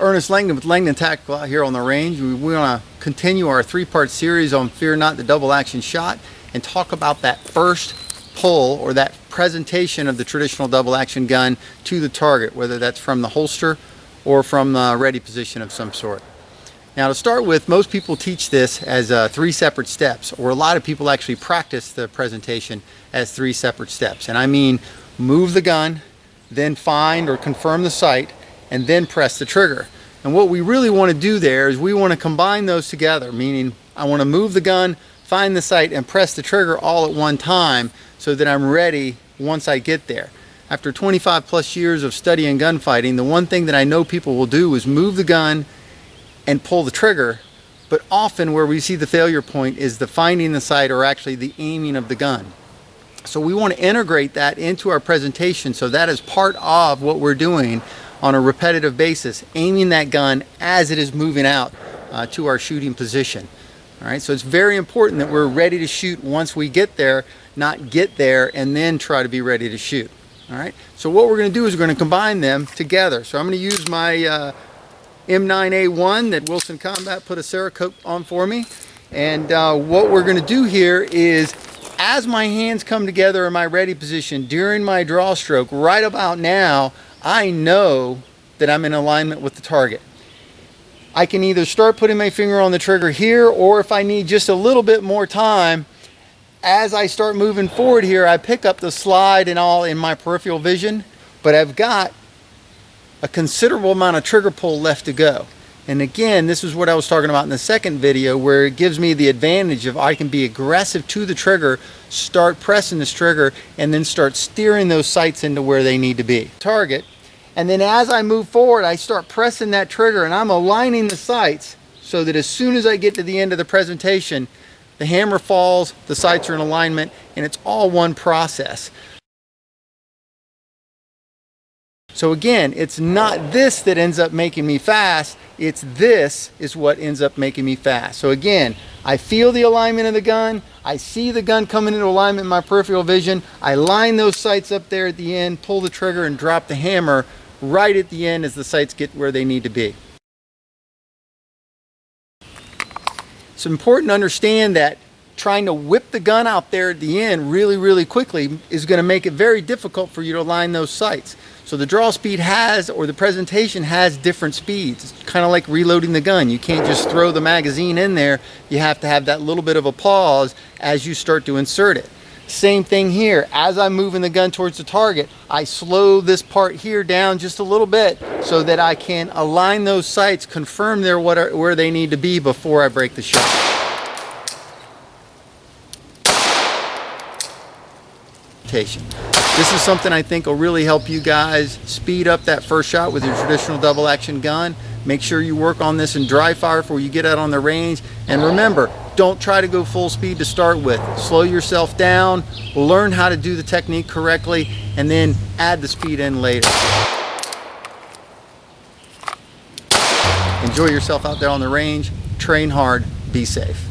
Ernest Langdon with Langdon Tactical out here on the range. We want to continue our three-part series on Fear Not the Double Action Shot and talk about that first pull or that presentation of the traditional double action gun to the target, whether that's from the holster or from the ready position of some sort. Now, to start with, most people teach this as three separate steps, or a lot of people actually practice the presentation as three separate steps. And I mean move the gun, then find or confirm the sight, and then press the trigger. And what we really want to do there is we want to combine those together, meaning I want to move the gun, find the sight, and press the trigger all at one time so that I'm ready once I get there. After 25 plus years of studying gunfighting, the one thing that I know people will do is move the gun and pull the trigger, but often where we see the failure point is the finding the sight or actually the aiming of the gun. So we want to integrate that into our presentation so that is part of what we're doing on a repetitive basis, aiming that gun as it is moving out to our shooting position. All right, so it's very important that we're ready to shoot once we get there, not get there and then try to be ready to shoot. All right, so what we're going to do is we're going to combine them together. So I'm going to use my M9A1 that Wilson Combat put a Cerakote on for me. And what we're going to do here is, as my hands come together in my ready position during my draw stroke, right about now, I know that I'm in alignment with the target. I can either start putting my finger on the trigger here, or if I need just a little bit more time, as I start moving forward here, I pick up the slide and all in my peripheral vision, but I've got a considerable amount of trigger pull left to go. And again, this is what I was talking about in the second video, where it gives me the advantage of I can be aggressive to the trigger, start pressing this trigger, and then start steering those sights into where they need to be. Target. And then as I move forward, I start pressing that trigger and I'm aligning the sights so that as soon as I get to the end of the presentation, the hammer falls, the sights are in alignment, and it's all one process. So again, it's not this that ends up making me fast, it's this is what ends up making me fast. So again, I feel the alignment of the gun, I see the gun coming into alignment in my peripheral vision, I line those sights up there at the end, pull the trigger and drop the hammer right at the end as the sights get where they need to be. It's important to understand that trying to whip the gun out there at the end really quickly is going to make it very difficult for you to align those sights. So the draw speed has, or the presentation has, different speeds. It's kind of like reloading the gun. You can't just throw the magazine in there. You have to have that little bit of a pause as you start to insert it. Same thing here. As I'm moving the gun towards the target, I slow this part here down just a little bit so that I can align those sights, confirm they're where they need to be before I break the shot. This is something I think will really help you guys speed up that first shot with your traditional double action gun. Make sure you work on this in dry fire before you get out on the range. And remember, don't try to go full speed to start with. Slow yourself down, learn how to do the technique correctly, and then add the speed in later. Enjoy yourself out there on the range, train hard, be safe.